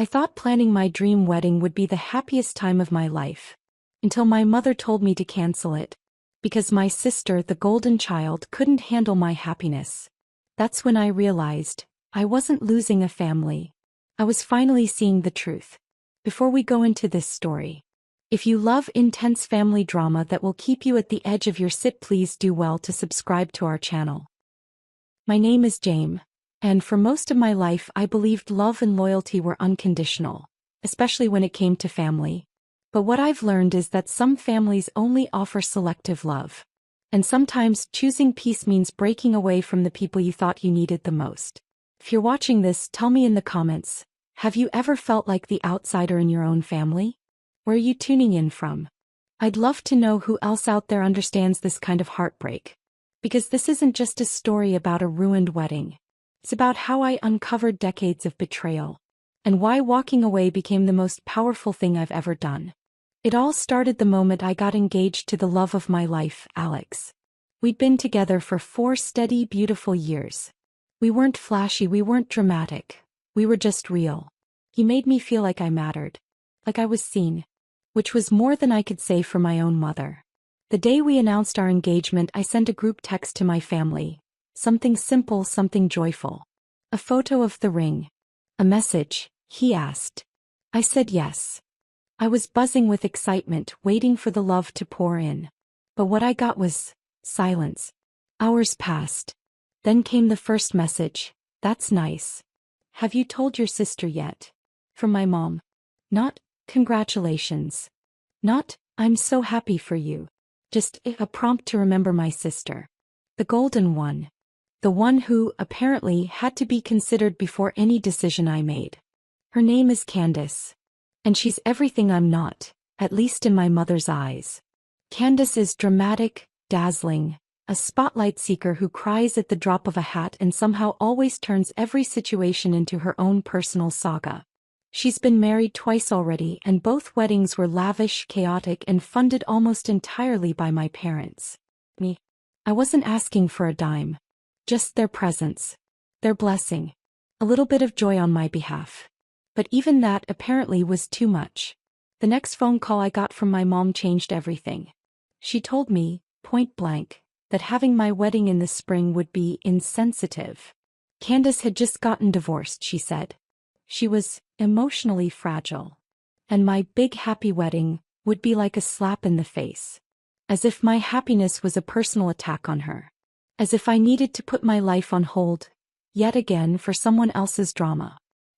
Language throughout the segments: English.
I thought planning my dream wedding would be the happiest time of my life. Until my mother told me to cancel it. Because my sister, the golden child, couldn't handle my happiness. That's when I realized I wasn't losing a family. I was finally seeing the truth. Before we go into this story, if you love intense family drama that will keep you at the edge of your seat, please do well to subscribe to our channel. My name is James, and for most of my life I believed love and loyalty were unconditional, especially when it came to family. But what I've learned is that some families only offer selective love. And sometimes choosing peace means breaking away from the people you thought you needed the most. If you're watching this, tell me in the comments, have you ever felt like the outsider in your own family? Where are you tuning in from? I'd love to know who else out there understands this kind of heartbreak. Because this isn't just a story about a ruined wedding. It's about how I uncovered decades of betrayal. And why walking away became the most powerful thing I've ever done. It all started the moment I got engaged to the love of my life, Alex. We'd been together for 4 steady, beautiful years. We weren't flashy, we weren't dramatic. We were just real. He made me feel like I mattered. Like I was seen. Which was more than I could say for my own mother. The day we announced our engagement, I sent a group text to my family. Something simple, something joyful. A photo of the ring. A message, he asked. I said yes. I was buzzing with excitement, waiting for the love to pour in. But what I got was silence. Hours passed. Then came the first message. That's nice. Have you told your sister yet? From my mom. Not, congratulations. Not, I'm so happy for you. Just a prompt to remember my sister. The golden one. The one who, apparently, had to be considered before any decision I made. Her name is Candace. And she's everything I'm not, at least in my mother's eyes. Candace is dramatic, dazzling, a spotlight seeker who cries at the drop of a hat and somehow always turns every situation into her own personal saga. She's been married twice already, and both weddings were lavish, chaotic, and funded almost entirely by my parents. Me. I wasn't asking for a dime. Just their presence. Their blessing. A little bit of joy on my behalf. But even that apparently was too much. The next phone call I got from my mom changed everything. She told me, point blank, that having my wedding in the spring would be insensitive. Candace had just gotten divorced, she said. She was emotionally fragile. And my big happy wedding would be like a slap in the face. As if my happiness was a personal attack on her. As if I needed to put my life on hold, yet again for someone else's drama.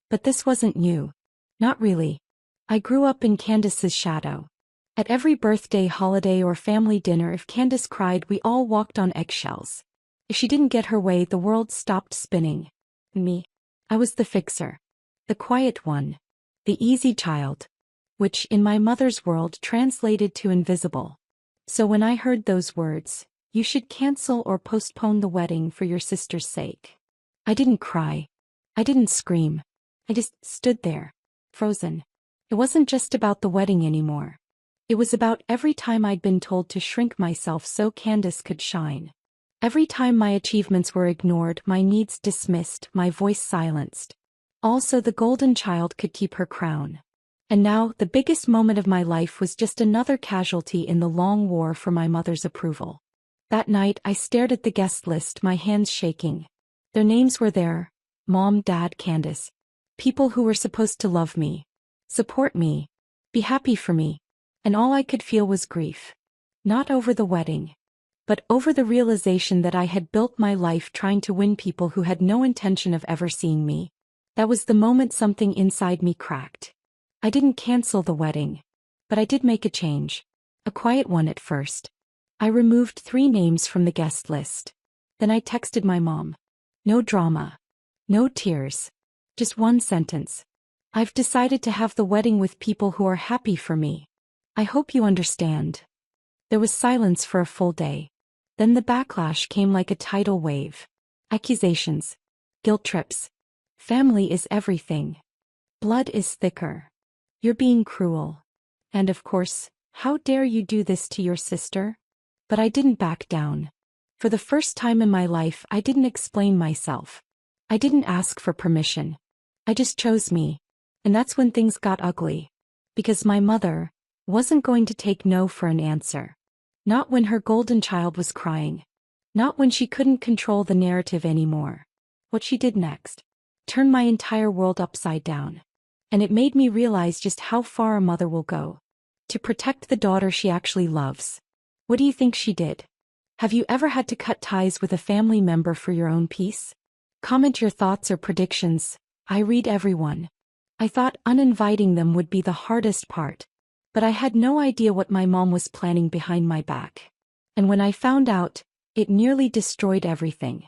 But this wasn't new. Not really. I grew up in Candace's shadow. At every birthday, holiday, or family dinner, if Candace cried, we all walked on eggshells. If she didn't get her way, the world stopped spinning. Me. I was the fixer. The quiet one. The easy child. Which, in my mother's world, translated to invisible. So when I heard those words, you should cancel or postpone the wedding for your sister's sake. I didn't cry. I didn't scream. I just stood there, frozen. It wasn't just about the wedding anymore. It was about every time I'd been told to shrink myself so Candace could shine. Every time my achievements were ignored, my needs dismissed, my voice silenced. Also, the golden child could keep her crown. And now, the biggest moment of my life was just another casualty in the long war for my mother's approval. That night, I stared at the guest list, my hands shaking. Their names were there. Mom, Dad, Candace. People who were supposed to love me, support me, be happy for me, and all I could feel was grief. Not over the wedding, but over the realization that I had built my life trying to win people who had no intention of ever seeing me. That was the moment something inside me cracked. I didn't cancel the wedding, but I did make a change. A quiet one at first. I removed 3 names from the guest list. Then I texted my mom. No drama. No tears. Just one sentence. I've decided to have the wedding with people who are happy for me. I hope you understand. There was silence for a full day. Then the backlash came like a tidal wave. Accusations. Guilt trips. Family is everything. Blood is thicker. You're being cruel. And of course, how dare you do this to your sister? But I didn't back down. For the first time in my life, I didn't explain myself. I didn't ask for permission. I just chose me. And that's when things got ugly. Because my mother wasn't going to take no for an answer. Not when her golden child was crying. Not when she couldn't control the narrative anymore. What she did next turned my entire world upside down. And it made me realize just how far a mother will go to protect the daughter she actually loves. What do you think she did? Have you ever had to cut ties with a family member for your own peace? Comment your thoughts or predictions. I read everyone. I thought uninviting them would be the hardest part. But I had no idea what my mom was planning behind my back. And when I found out, it nearly destroyed everything.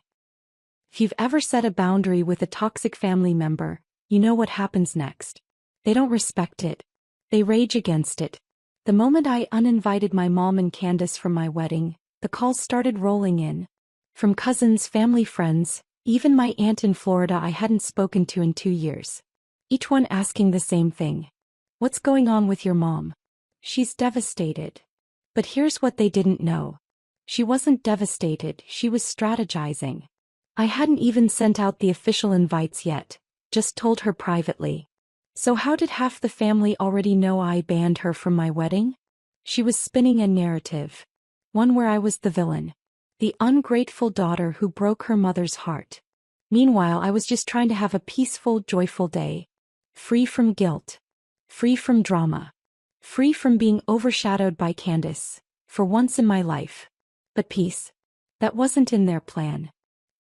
If you've ever set a boundary with a toxic family member, you know what happens next. They don't respect it. They rage against it. The moment I uninvited my mom and Candace from my wedding, the calls started rolling in. From cousins, family friends, even my aunt in Florida I hadn't spoken to in 2 years. Each one asking the same thing. What's going on with your mom? She's devastated. But here's what they didn't know. She wasn't devastated, she was strategizing. I hadn't even sent out the official invites yet, just told her privately. So how did half the family already know I banned her from my wedding? She was spinning a narrative. One where I was the villain. The ungrateful daughter who broke her mother's heart. Meanwhile, I was just trying to have a peaceful, joyful day. Free from guilt. Free from drama. Free from being overshadowed by Candace, for once in my life. But peace. That wasn't in their plan.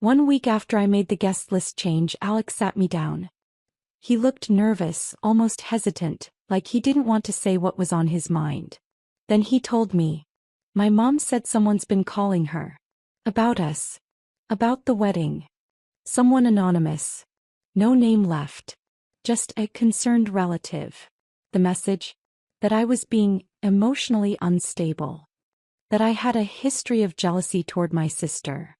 1 week after I made the guest list change, Alex sat me down. He looked nervous, almost hesitant, like he didn't want to say what was on his mind. Then he told me. My mom said someone's been calling her. About us. About the wedding. Someone anonymous. No name left. Just a concerned relative. The message? That I was being emotionally unstable. That I had a history of jealousy toward my sister.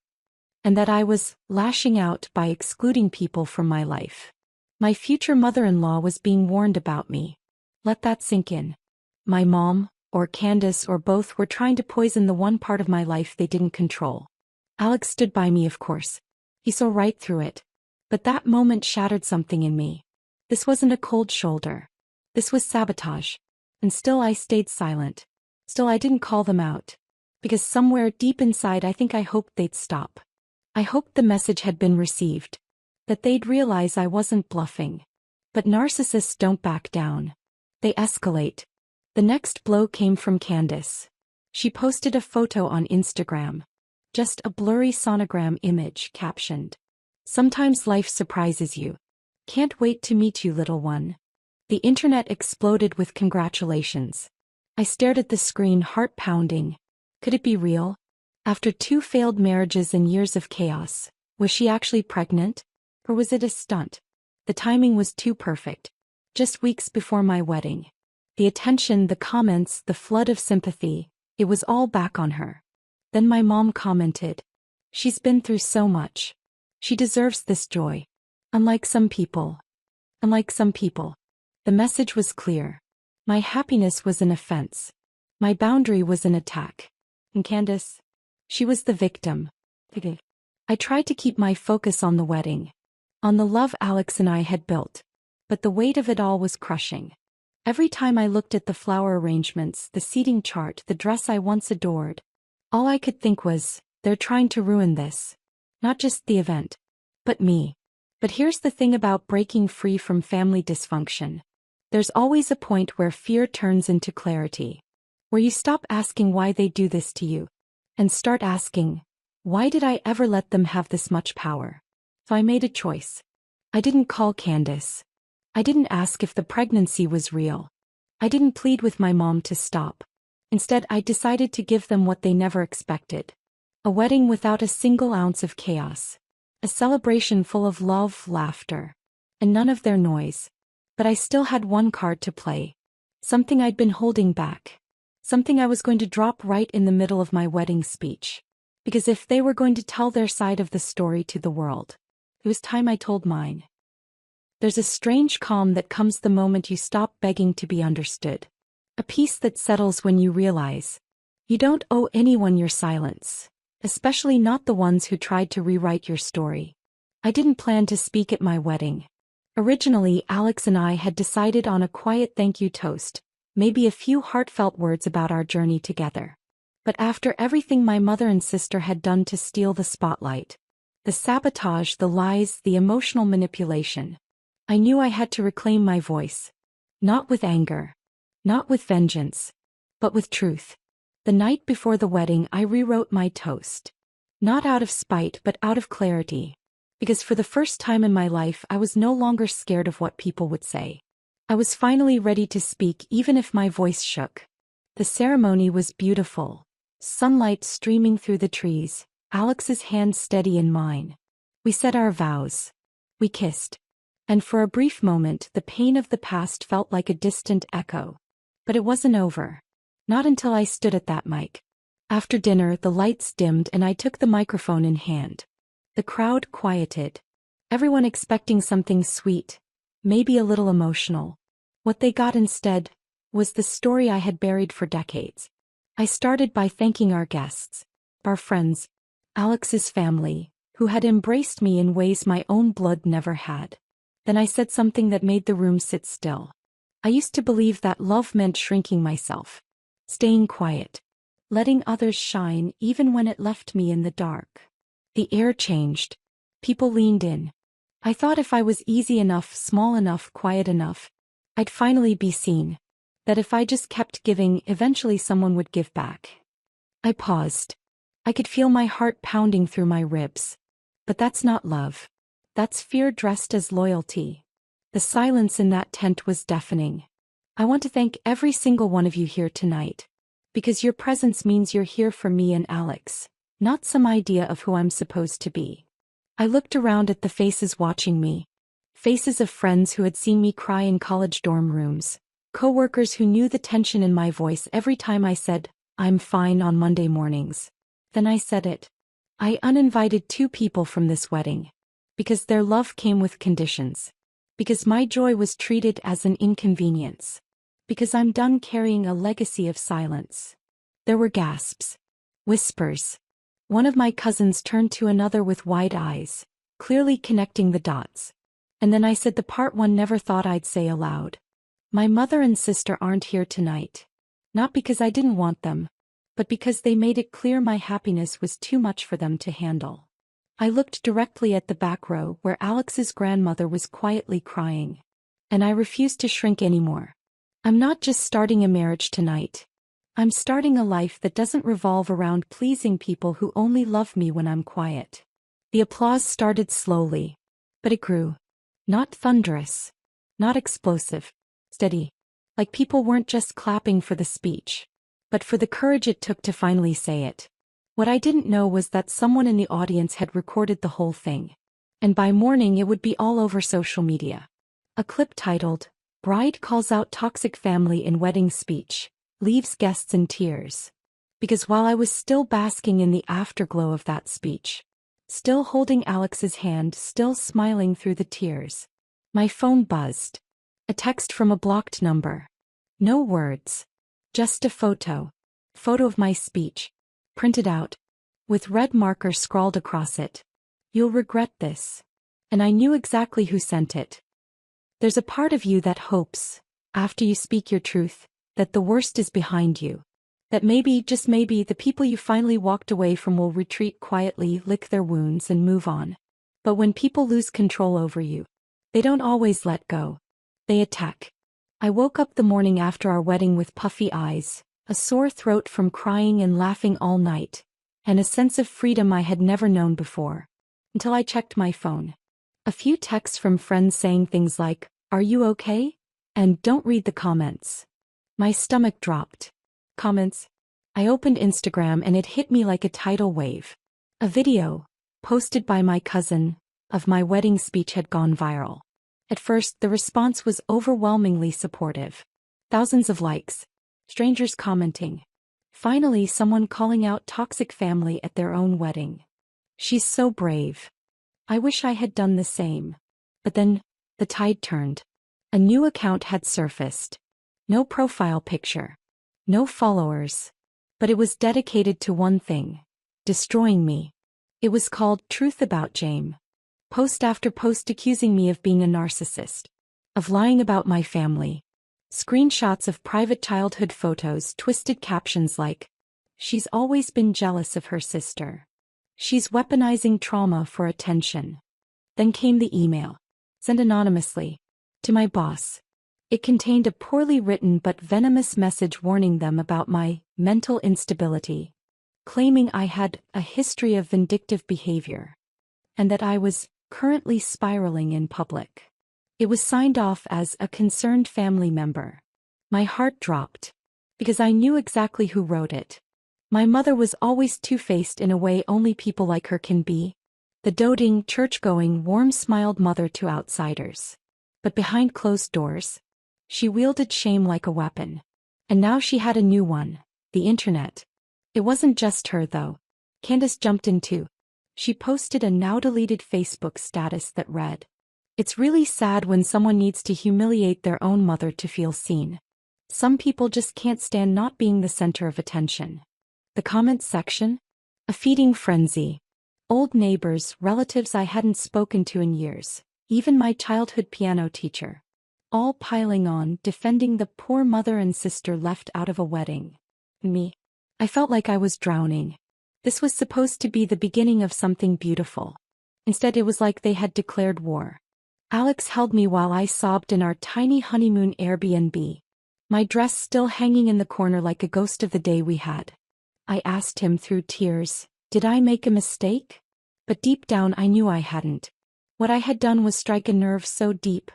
And that I was lashing out by excluding people from my life. My future mother-in-law was being warned about me. Let that sink in. My mom, or Candace, or both were trying to poison the one part of my life they didn't control. Alex stood by me, of course. He saw right through it. But that moment shattered something in me. This wasn't a cold shoulder. This was sabotage. And still I stayed silent. Still I didn't call them out. Because somewhere deep inside I think I hoped they'd stop. I hoped the message had been received. That they'd realize I wasn't bluffing. But narcissists don't back down. They escalate. The next blow came from Candace. She posted a photo on Instagram. Just a blurry sonogram image captioned. Sometimes life surprises you. Can't wait to meet you, little one. The internet exploded with congratulations. I stared at the screen, heart pounding. Could it be real? After 2 failed marriages and years of chaos, was she actually pregnant? Or was it a stunt? The timing was too perfect. Just weeks before my wedding. The attention, the comments, the flood of sympathy, it was all back on her. Then my mom commented. She's been through so much. She deserves this joy. Unlike some people. The message was clear. My happiness was an offense. My boundary was an attack. And Candace? She was the victim. I tried to keep my focus on the wedding. On the love Alex and I had built. But the weight of it all was crushing. Every time I looked at the flower arrangements, the seating chart, the dress I once adored, all I could think was, they're trying to ruin this. Not just the event. But me. But here's the thing about breaking free from family dysfunction. There's always a point where fear turns into clarity. Where you stop asking why they do this to you. And start asking, why did I ever let them have this much power? So I made a choice. I didn't call Candace. I didn't ask if the pregnancy was real. I didn't plead with my mom to stop. Instead, I decided to give them what they never expected. A wedding without a single ounce of chaos. A celebration full of love, laughter, and none of their noise. But I still had one card to play. Something I'd been holding back. Something I was going to drop right in the middle of my wedding speech. Because if they were going to tell their side of the story to the world, it was time I told mine. There's a strange calm that comes the moment you stop begging to be understood. A peace that settles when you realize you don't owe anyone your silence, especially not the ones who tried to rewrite your story. I didn't plan to speak at my wedding. Originally, Alex and I had decided on a quiet thank you toast, maybe a few heartfelt words about our journey together. But after everything my mother and sister had done to steal the spotlight, the sabotage, the lies, the emotional manipulation, I knew I had to reclaim my voice. Not with anger. Not with vengeance. But with truth. The night before the wedding, I rewrote my toast. Not out of spite, but out of clarity. Because for the first time in my life, I was no longer scared of what people would say. I was finally ready to speak, even if my voice shook. The ceremony was beautiful. Sunlight streaming through the trees, Alex's hand steady in mine. We said our vows. We kissed. And for a brief moment, the pain of the past felt like a distant echo. But it wasn't over. Not until I stood at that mic. After dinner, the lights dimmed and I took the microphone in hand. The crowd quieted. Everyone expecting something sweet, maybe a little emotional. What they got instead was the story I had buried for decades. I started by thanking our guests, our friends, Alex's family, who had embraced me in ways my own blood never had. Then I said something that made the room sit still. I used to believe that love meant shrinking myself, staying quiet, letting others shine even when it left me in the dark. The air changed. People leaned in. I thought if I was easy enough, small enough, quiet enough, I'd finally be seen. That if I just kept giving, eventually someone would give back. I paused. I could feel my heart pounding through my ribs. But that's not love. That's fear dressed as loyalty. The silence in that tent was deafening. I want to thank every single one of you here tonight. Because your presence means you're here for me and Alex, not some idea of who I'm supposed to be. I looked around at the faces watching me. Faces of friends who had seen me cry in college dorm rooms. Coworkers who knew the tension in my voice every time I said, "I'm fine" on Monday mornings. Then I said it. I uninvited 2 people from this wedding. Because their love came with conditions. Because my joy was treated as an inconvenience. Because I'm done carrying a legacy of silence. There were gasps. Whispers. One of my cousins turned to another with wide eyes, clearly connecting the dots. And then I said the part one never thought I'd say aloud. My mother and sister aren't here tonight. Not because I didn't want them, but because they made it clear my happiness was too much for them to handle. I looked directly at the back row where Alex's grandmother was quietly crying. And I refused to shrink anymore. I'm not just starting a marriage tonight. I'm starting a life that doesn't revolve around pleasing people who only love me when I'm quiet. The applause started slowly. But it grew. Not thunderous. Not explosive. Steady. Like people weren't just clapping for the speech, but for the courage it took to finally say it. What I didn't know was that someone in the audience had recorded the whole thing. And by morning it would be all over social media. A clip titled, "Bride Calls Out Toxic Family in Wedding Speech, Leaves Guests in Tears." Because while I was still basking in the afterglow of that speech, still holding Alex's hand, still smiling through the tears, my phone buzzed. A text from a blocked number. No words. Just a photo. Photo of my speech. Printed out. With red marker scrawled across it. "You'll regret this." And I knew exactly who sent it. There's a part of you that hopes, after you speak your truth, that the worst is behind you. That maybe, just maybe, the people you finally walked away from will retreat quietly, lick their wounds and move on. But when people lose control over you, they don't always let go. They attack. I woke up the morning after our wedding with puffy eyes, a sore throat from crying and laughing all night, and a sense of freedom I had never known before. Until I checked my phone. A few texts from friends saying things like, "Are you okay?" and "Don't read the comments." My stomach dropped. Comments. I opened Instagram and it hit me like a tidal wave. A video, posted by my cousin, of my wedding speech had gone viral. At first, the response was overwhelmingly supportive. Thousands of likes. Strangers commenting. Finally, someone calling out toxic family at their own wedding. "She's so brave. I wish I had done the same." But then, the tide turned. A new account had surfaced. No profile picture. No followers. But it was dedicated to one thing. Destroying me. It was called "Truth About Jame." Post after post accusing me of being a narcissist, of lying about my family. Screenshots of private childhood photos, twisted captions like, "She's always been jealous of her sister. She's weaponizing trauma for attention." Then came the email, sent anonymously, to my boss. It contained a poorly written but venomous message warning them about my mental instability, claiming I had a history of vindictive behavior, and that I was currently spiraling in public. It was signed off as a concerned family member. My heart dropped, because I knew exactly who wrote it. My mother was always two-faced in a way only people like her can be. The doting, church-going, warm-smiled mother to outsiders. But behind closed doors, she wielded shame like a weapon. And now she had a new one, the internet. It wasn't just her though. Candace jumped in too. She posted a now-deleted Facebook status that read, "It's really sad when someone needs to humiliate their own mother to feel seen. Some people just can't stand not being the center of attention." The comments section? A feeding frenzy. Old neighbors, relatives I hadn't spoken to in years, even my childhood piano teacher. All piling on, defending the poor mother and sister left out of a wedding. Me. I felt like I was drowning. This was supposed to be the beginning of something beautiful. Instead, it was like they had declared war. Alex held me while I sobbed in our tiny honeymoon Airbnb. My dress still hanging in the corner like a ghost of the day we had. I asked him through tears, did I make a mistake? But deep down I knew I hadn't. What I had done was strike a nerve so deep.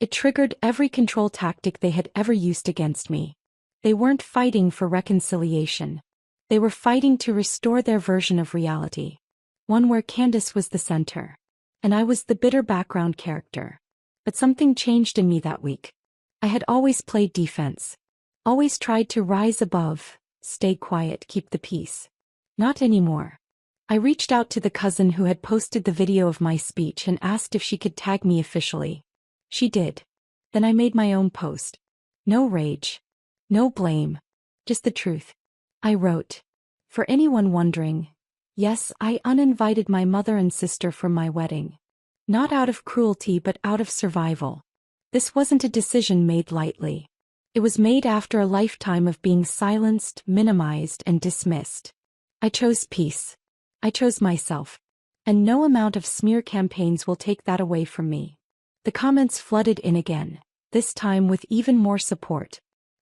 It triggered every control tactic they had ever used against me. They weren't fighting for reconciliation. They were fighting to restore their version of reality. One where Candace was the center. And I was the bitter background character. But something changed in me that week. I had always played defense. Always tried to rise above. Stay quiet, keep the peace. Not anymore. I reached out to the cousin who had posted the video of my speech and asked if she could tag me officially. She did. Then I made my own post. No rage. No blame. Just the truth. I wrote, "For anyone wondering, yes, I uninvited my mother and sister from my wedding. Not out of cruelty but out of survival. This wasn't a decision made lightly. It was made after a lifetime of being silenced, minimized, and dismissed. I chose peace. I chose myself. And no amount of smear campaigns will take that away from me." The comments flooded in again, this time with even more support.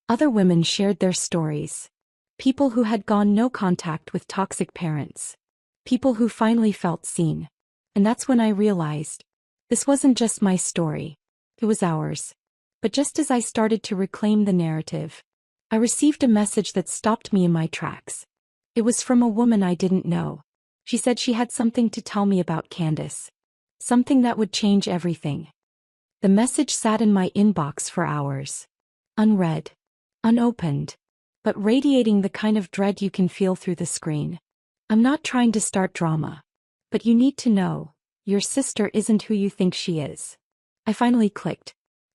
Other women shared their stories. People who had gone no contact with toxic parents. People who finally felt seen. And that's when I realized, this wasn't just my story. It was ours. But just as I started to reclaim the narrative, I received a message that stopped me in my tracks. It was from a woman I didn't know. She said she had something to tell me about Candace. Something that would change everything. The message sat in my inbox for hours. Unread. Unopened. But radiating the kind of dread you can feel through the screen. "I'm not trying to start drama. But you need to know, your sister isn't who you think she is." I finally clicked.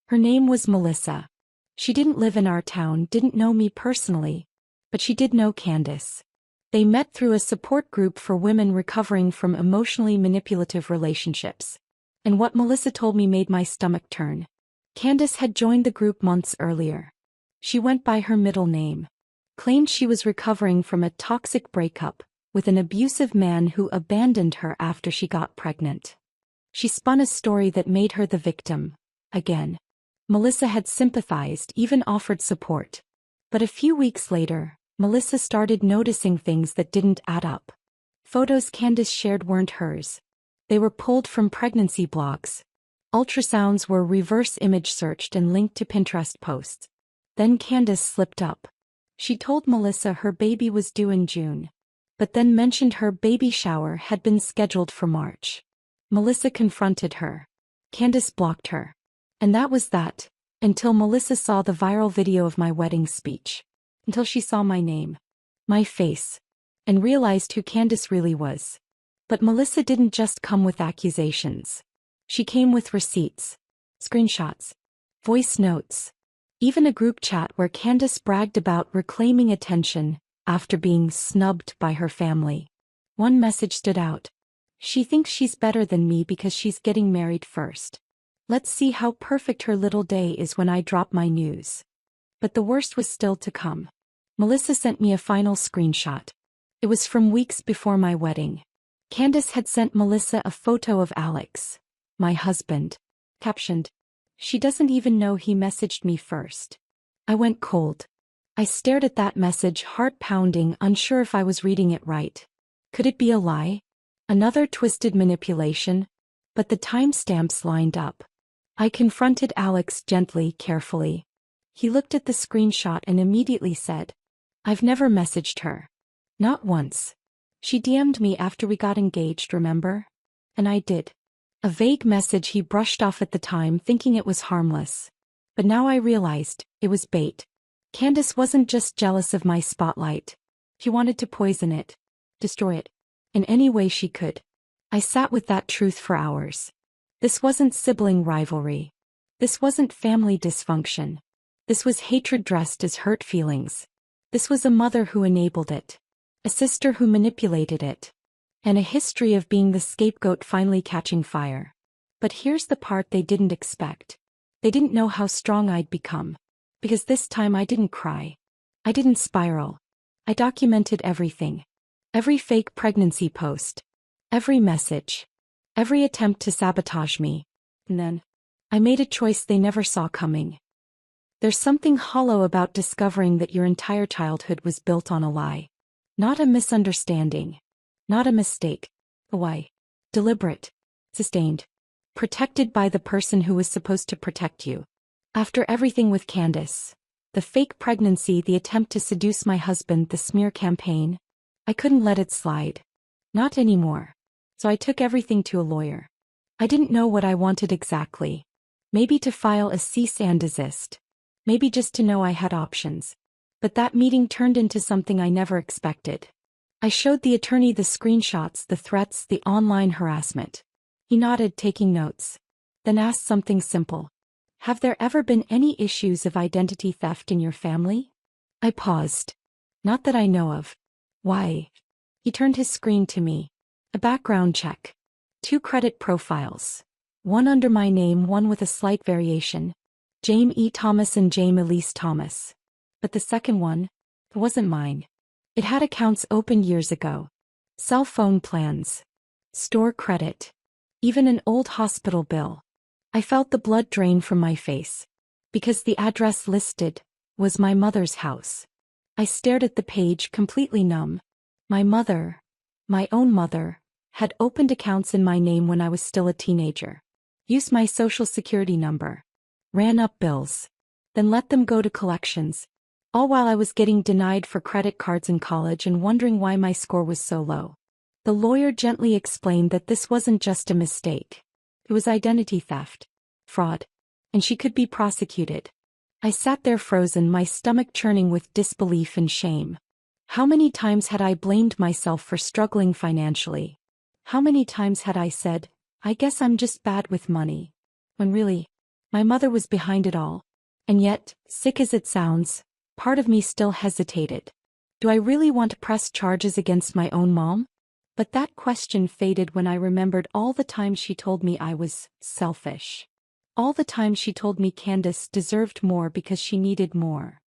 Her name was Melissa. She didn't live in our town, didn't know me personally. But she did know Candace. They met through a support group for women recovering from emotionally manipulative relationships. And what Melissa told me made my stomach turn. Candace had joined the group months earlier. She went by her middle name. Claimed she was recovering from a toxic breakup with an abusive man who abandoned her after she got pregnant. She spun a story that made her the victim. Again. Melissa had sympathized, even offered support. But a few weeks later, Melissa started noticing things that didn't add up. Photos Candace shared weren't hers. They were pulled from pregnancy blogs. Ultrasounds were reverse image searched and linked to Pinterest posts. Then Candace slipped up. She told Melissa her baby was due in June, but then mentioned her baby shower had been scheduled for March. Melissa confronted her. Candace blocked her. And that was that, until Melissa saw the viral video of my wedding speech. Until she saw my name, my face, and realized who Candace really was. But Melissa didn't just come with accusations. She came with receipts, screenshots, voice notes, even a group chat where Candace bragged about reclaiming attention after being snubbed by her family. One message stood out. She thinks she's better than me because she's getting married first. Let's see how perfect her little day is when I drop my news. But the worst was still to come. Melissa sent me a final screenshot. It was from weeks before my wedding. Candace had sent Melissa a photo of Alex, my husband, captioned, "She doesn't even know he messaged me first." I went cold. I stared at that message, heart pounding, unsure if I was reading it right. Could it be a lie? Another twisted manipulation? But the timestamps lined up. I confronted Alex gently, carefully. He looked at the screenshot and immediately said, "I've never messaged her. Not once. She DM'd me after we got engaged, remember? And I did." A vague message he brushed off at the time, thinking it was harmless. But now I realized, it was bait. Candace wasn't just jealous of my spotlight. She wanted to poison it, destroy it, in any way she could. I sat with that truth for hours. This wasn't sibling rivalry. This wasn't family dysfunction. This was hatred dressed as hurt feelings. This was a mother who enabled it. A sister who manipulated it. And a history of being the scapegoat finally catching fire. But here's the part they didn't expect. They didn't know how strong I'd become. Because this time I didn't cry. I didn't spiral. I documented everything. Every fake pregnancy post. Every message. Every attempt to sabotage me. And then, I made a choice they never saw coming. There's something hollow about discovering that your entire childhood was built on a lie. Not a misunderstanding. Not a mistake. A lie. Deliberate. Sustained. Protected by the person who was supposed to protect you. After everything with Candace, the fake pregnancy, the attempt to seduce my husband, the smear campaign, I couldn't let it slide. Not anymore. So I took everything to a lawyer. I didn't know what I wanted exactly. Maybe to file a cease and desist. Maybe just to know I had options. But that meeting turned into something I never expected. I showed the attorney the screenshots, the threats, the online harassment. He nodded, taking notes. Then asked something simple. "Have there ever been any issues of identity theft in your family?" I paused. "Not that I know of." "Why?" He turned his screen to me. "A background check. 2 credit profiles. One under my name, one with a slight variation. Jaime E. Thomas and Jaime Elise Thomas. But the second one, it wasn't mine. It had accounts opened years ago. Cell phone plans. Store credit. Even an old hospital bill." I felt the blood drain from my face. Because the address listed was my mother's house. I stared at the page, completely numb. My mother, my own mother, had opened accounts in my name when I was still a teenager. Used my social security number. Ran up bills. Then let them go to collections. All while I was getting denied for credit cards in college and wondering why my score was so low. The lawyer gently explained that this wasn't just a mistake. It was identity theft. Fraud. And she could be prosecuted. I sat there frozen, my stomach churning with disbelief and shame. How many times had I blamed myself for struggling financially? How many times had I said, "I guess I'm just bad with money," when really, my mother was behind it all? And yet, sick as it sounds, part of me still hesitated. Do I really want to press charges against my own mom? But that question faded when I remembered all the times she told me I was selfish. All the times she told me Candace deserved more because she needed more.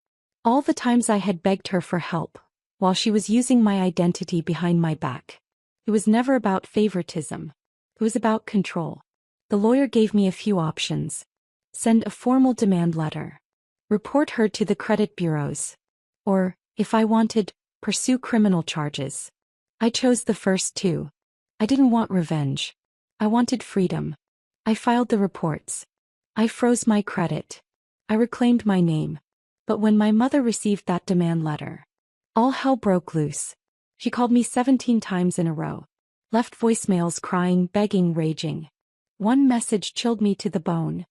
All the times I had begged her for help, while she was using my identity behind my back. It was never about favoritism. It was about control. The lawyer gave me a few options. Send a formal demand letter. Report her to the credit bureaus. Or, if I wanted, pursue criminal charges. I chose the first 2. I didn't want revenge. I wanted freedom. I filed the reports. I froze my credit. I reclaimed my name. But when my mother received that demand letter, all hell broke loose. She called me 17 times in a row. Left voicemails crying, begging, raging. One message chilled me to the bone.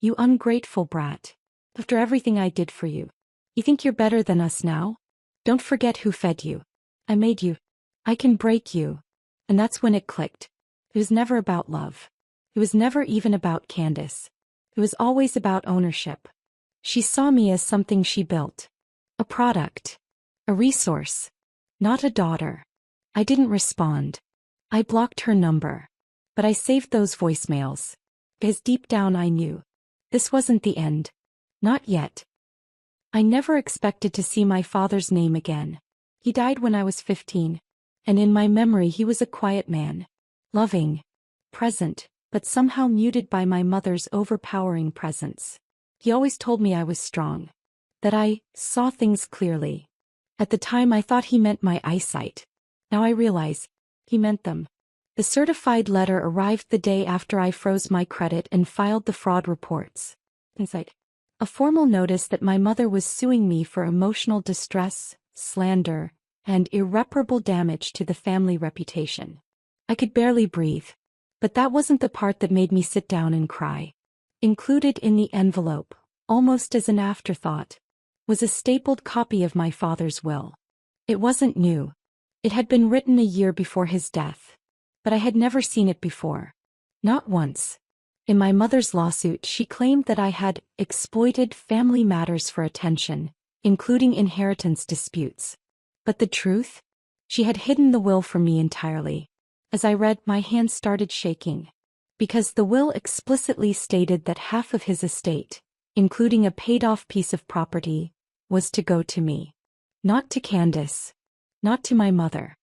"You ungrateful brat. After everything I did for you. You think you're better than us now? Don't forget who fed you. I made you. I can break you." And that's when it clicked. It was never about love. It was never even about Candace. It was always about ownership. She saw me as something she built. A product. A resource. Not a daughter. I didn't respond. I blocked her number. But I saved those voicemails. Because deep down I knew. This wasn't the end. Not yet. I never expected to see my father's name again. He died when I was 15. And in my memory he was a quiet man. Loving. Present, but somehow muted by my mother's overpowering presence. He always told me I was strong. That I saw things clearly. At the time I thought he meant my eyesight. Now I realize, he meant them. The certified letter arrived the day after I froze my credit and filed the fraud reports. Inside, a formal notice that my mother was suing me for emotional distress, slander, and irreparable damage to the family reputation. I could barely breathe. But that wasn't the part that made me sit down and cry. Included in the envelope, almost as an afterthought, was a stapled copy of my father's will. It wasn't new. It had been written a year before his death. But I had never seen it before. Not once. In my mother's lawsuit, she claimed that I had exploited family matters for attention, including inheritance disputes. But the truth? She had hidden the will from me entirely. As I read, my hands started shaking. Because the will explicitly stated that half of his estate, including a paid-off piece of property, was to go to me. Not to Candace. Not to my mother.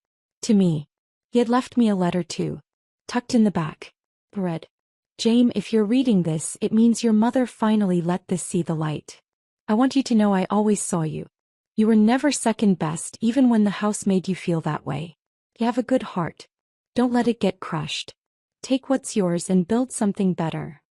To me. He had left me a letter too. Tucked in the back. Read. Jane, if you're reading this, it means your mother finally let this see the light. I want you to know I always saw you. You were never second best even when the house made you feel that way. You have a good heart. Don't let it get crushed. Take what's yours and build something better.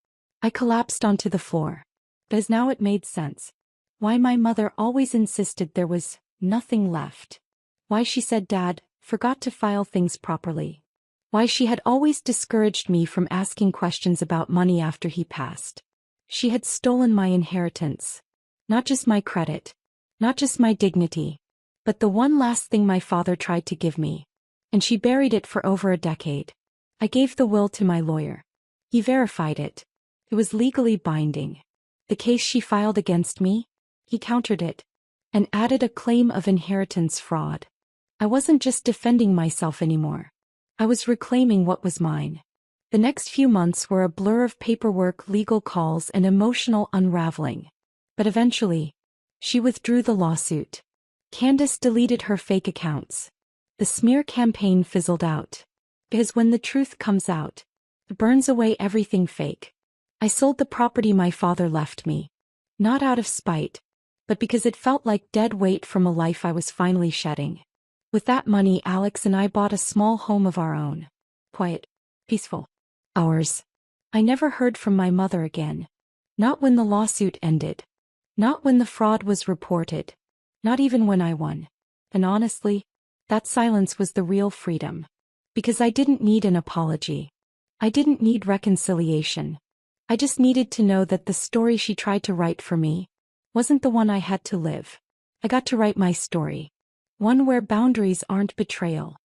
I collapsed onto the floor. Because now it made sense. Why my mother always insisted there was nothing left. Why she said Dad forgot to file things properly. Why she had always discouraged me from asking questions about money after he passed. She had stolen my inheritance. Not just my credit. Not just my dignity. But the one last thing my father tried to give me. And she buried it for over a decade. I gave the will to my lawyer. He verified it. It was legally binding. The case she filed against me, he countered it. And added a claim of inheritance fraud. I wasn't just defending myself anymore. I was reclaiming what was mine. The next few months were a blur of paperwork, legal calls, and emotional unraveling. But eventually, she withdrew the lawsuit. Candace deleted her fake accounts. The smear campaign fizzled out. Because when the truth comes out, it burns away everything fake. I sold the property my father left me. Not out of spite, but because it felt like dead weight from a life I was finally shedding. With that money, Alex and I bought a small home of our own. Quiet. Peaceful. Ours. I never heard from my mother again. Not when the lawsuit ended. Not when the fraud was reported. Not even when I won. And honestly, that silence was the real freedom. Because I didn't need an apology. I didn't need reconciliation. I just needed to know that the story she tried to write for me wasn't the one I had to live. I got to write my story. One where boundaries aren't betrayal.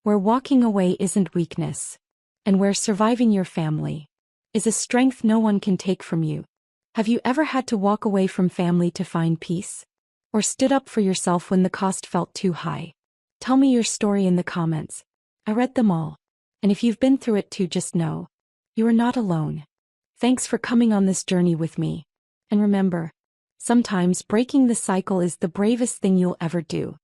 Where walking away isn't weakness. And where surviving your family is a strength no one can take from you. Have you ever had to walk away from family to find peace? Or stood up for yourself when the cost felt too high? Tell me your story in the comments. I read them all. And if you've been through it too, just know you are not alone. Thanks for coming on this journey with me. And remember, sometimes breaking the cycle is the bravest thing you'll ever do.